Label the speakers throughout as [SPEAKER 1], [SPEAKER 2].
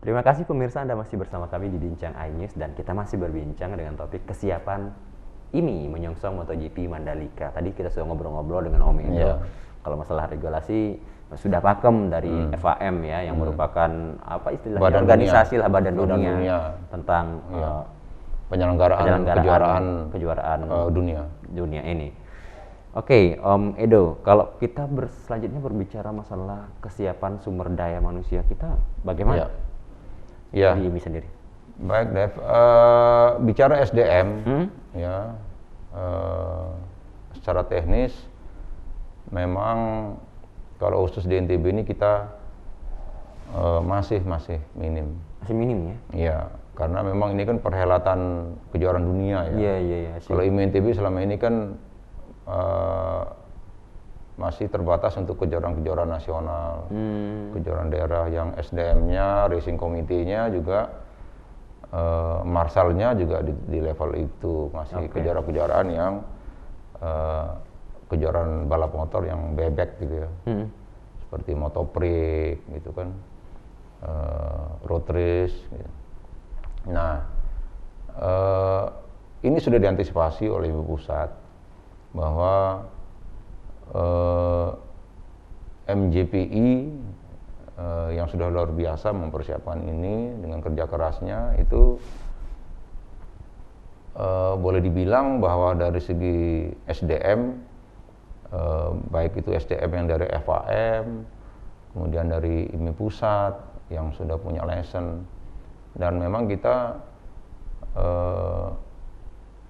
[SPEAKER 1] Terima kasih pemirsa, Anda masih bersama kami di Bincang iNews dan kita masih berbincang dengan topik kesiapan IMI menyongsong MotoGP Mandalika. Tadi kita sudah ngobrol-ngobrol dengan Om Edo.
[SPEAKER 2] Iya.
[SPEAKER 1] Kalau masalah regulasi sudah pakem dari FAM ya, yang merupakan apa istilahnya
[SPEAKER 2] Badan
[SPEAKER 1] organisasi
[SPEAKER 2] dunia.
[SPEAKER 1] lah badan
[SPEAKER 2] Badan
[SPEAKER 1] dunia,
[SPEAKER 2] dunia.
[SPEAKER 1] tentang
[SPEAKER 2] Penyelenggaraan
[SPEAKER 1] kejuaraan
[SPEAKER 2] dunia.
[SPEAKER 1] dunia ini. Oke, Om Edo, kalau kita selanjutnya berbicara masalah kesiapan sumber daya manusia kita, bagaimana
[SPEAKER 2] Iya.
[SPEAKER 1] di IMI sendiri?
[SPEAKER 2] Baik, Dev. Bicara SDM, ya, secara teknis, memang kalau khusus di NTB ini kita masih minim.
[SPEAKER 1] Masih minim ya?
[SPEAKER 2] Iya, karena memang ini kan perhelatan kejuaraan dunia ya.
[SPEAKER 1] Iya.
[SPEAKER 2] Kalau IMI NTB selama ini kan masih terbatas untuk kejuaraan-kejuaraan nasional, kejuaraan daerah yang SDM-nya, racing committee-nya juga, marsalnya juga di level itu, masih kejuaraan-kejuaraan yang kejuaraan balap motor yang bebek gitu ya, seperti Motoprix gitu kan, road race. Gitu. Nah, ini sudah diantisipasi oleh Ibu Pusat bahwa MJPI yang sudah luar biasa mempersiapkan ini dengan kerja kerasnya itu boleh dibilang bahwa dari segi SDM baik itu SDM yang dari FAM, kemudian dari IMI Pusat yang sudah punya license, dan memang kita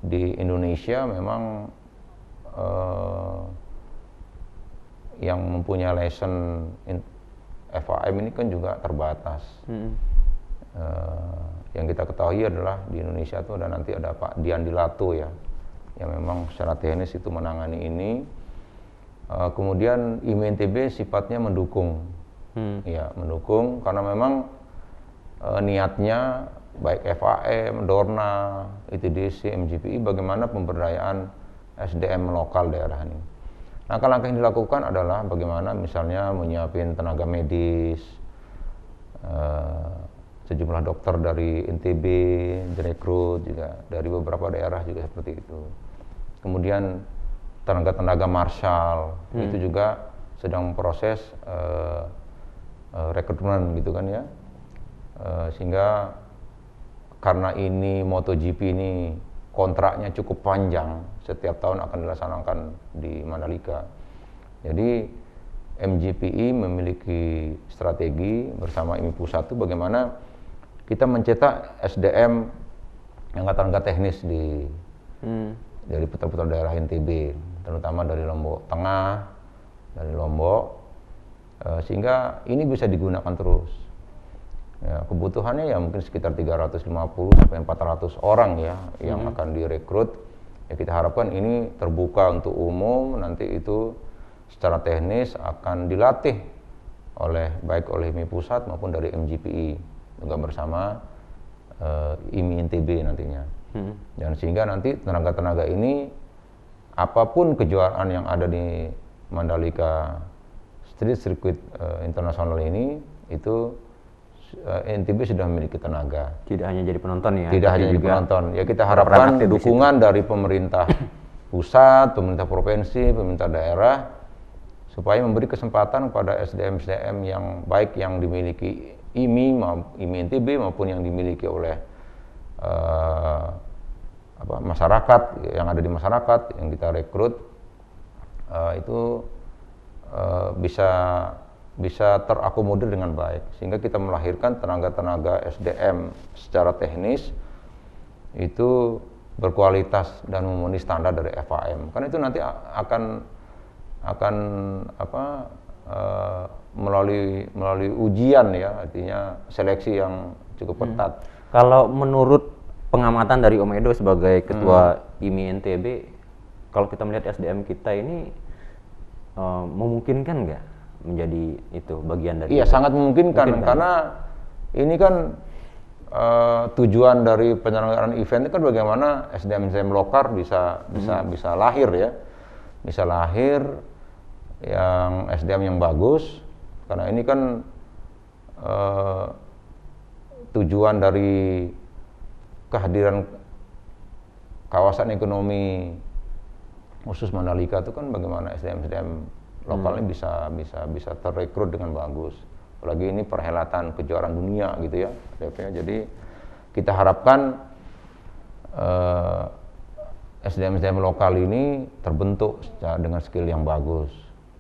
[SPEAKER 2] di Indonesia memang yang mempunyai license FAM ini kan juga terbatas. Yang kita ketahui adalah di Indonesia itu nanti ada Pak Dian Dilato ya, yang memang secara teknis itu menangani ini. Kemudian IMI NTB sifatnya mendukung, ya mendukung karena memang niatnya baik FAM, Dorna, ITDC, MGPI bagaimana pemberdayaan SDM lokal daerah ini. Langkah-langkah yang dilakukan adalah bagaimana misalnya menyiapin tenaga medis, sejumlah dokter dari NTB, direkrut juga dari beberapa daerah juga seperti itu. Kemudian tenaga marshal itu juga sedang proses rekrutmen gitu kan ya, sehingga karena ini MotoGP ini kontraknya cukup panjang, setiap tahun akan dilaksanakan di Mandalika. Jadi MGPI memiliki strategi bersama IMI Pusat itu bagaimana kita mencetak SDM yang tenaga teknis dari putar-putar daerah NTB, terutama dari Lombok Tengah, dari Lombok, sehingga ini bisa digunakan terus. Ya, kebutuhannya ya mungkin sekitar 350 sampai 400 orang ya yang akan direkrut. Ya, kita harapkan ini terbuka untuk umum, nanti itu secara teknis akan dilatih baik oleh IMI Pusat maupun dari MGPI juga bersama IMI NTB nantinya. Dan sehingga nanti tenaga-tenaga ini apapun kejuaraan yang ada di Mandalika Street Circuit Internasional ini itu NTB sudah memiliki tenaga.
[SPEAKER 1] Tidak hanya jadi penonton ya.
[SPEAKER 2] Tidak hanya jadi penonton. Ya kita harapkan dukungan dari pemerintah pusat, pemerintah provinsi, pemerintah daerah supaya memberi kesempatan kepada SDM-SDM yang baik yang dimiliki IMI NTB maupun yang dimiliki oleh masyarakat yang ada di masyarakat yang kita rekrut itu bisa terakomodir dengan baik, sehingga kita melahirkan tenaga-tenaga SDM secara teknis itu berkualitas dan memenuhi standar dari FAM. Karena itu nanti akan melalui ujian ya, artinya seleksi yang cukup ketat.
[SPEAKER 1] Kalau menurut pengamatan dari Om Edo sebagai ketua IMI NTB, kalau kita melihat SDM kita ini memungkinkan nggak menjadi itu bagian dari?
[SPEAKER 2] Iya, sangat memungkinkan karena ini kan tujuan dari penyelenggaraan event itu kan bagaimana SDM lokal bisa lahir ya, bisa lahir yang SDM yang bagus, karena ini kan tujuan dari kehadiran kawasan ekonomi khusus Mandalika itu kan bagaimana SDM lokalnya bisa terrekrut dengan bagus. Apalagi ini perhelatan kejuaraan dunia gitu ya, jadi kita harapkan SDM lokal ini terbentuk dengan skill yang bagus,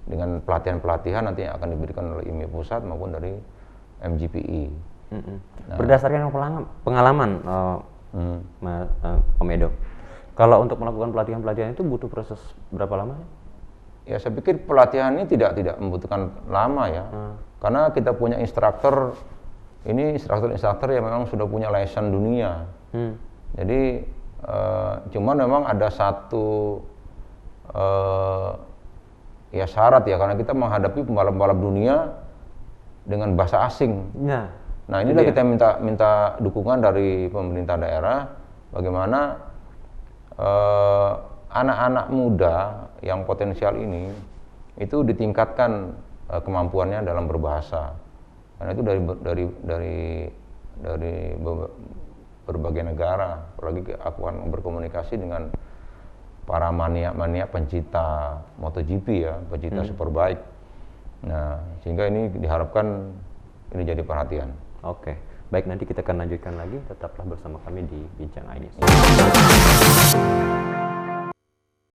[SPEAKER 2] dengan pelatihan-pelatihan nanti yang akan diberikan oleh IMI Pusat maupun dari MGPI.
[SPEAKER 1] Berdasarkan pengalaman Om Edo, kalau untuk melakukan pelatihan-pelatihan itu butuh proses berapa lama?
[SPEAKER 2] Ya saya pikir pelatihan ini tidak membutuhkan lama ya, karena kita punya instruktur yang memang sudah punya license dunia. Jadi cuman memang ada satu ya syarat ya, karena kita menghadapi pembalap-pembalap dunia dengan bahasa asing. Nah inilah kita minta dukungan dari pemerintah daerah, bagaimana anak-anak muda yang potensial ini itu ditingkatkan kemampuannya dalam berbahasa. Karena itu dari berbagai negara, apalagi aku akan berkomunikasi dengan para mania pencinta MotoGP ya, pencinta Superbike. Nah, sehingga ini diharapkan ini jadi perhatian.
[SPEAKER 1] Oke, baik, nanti kita akan lanjutkan lagi. Tetaplah bersama kami di Bincang iNews.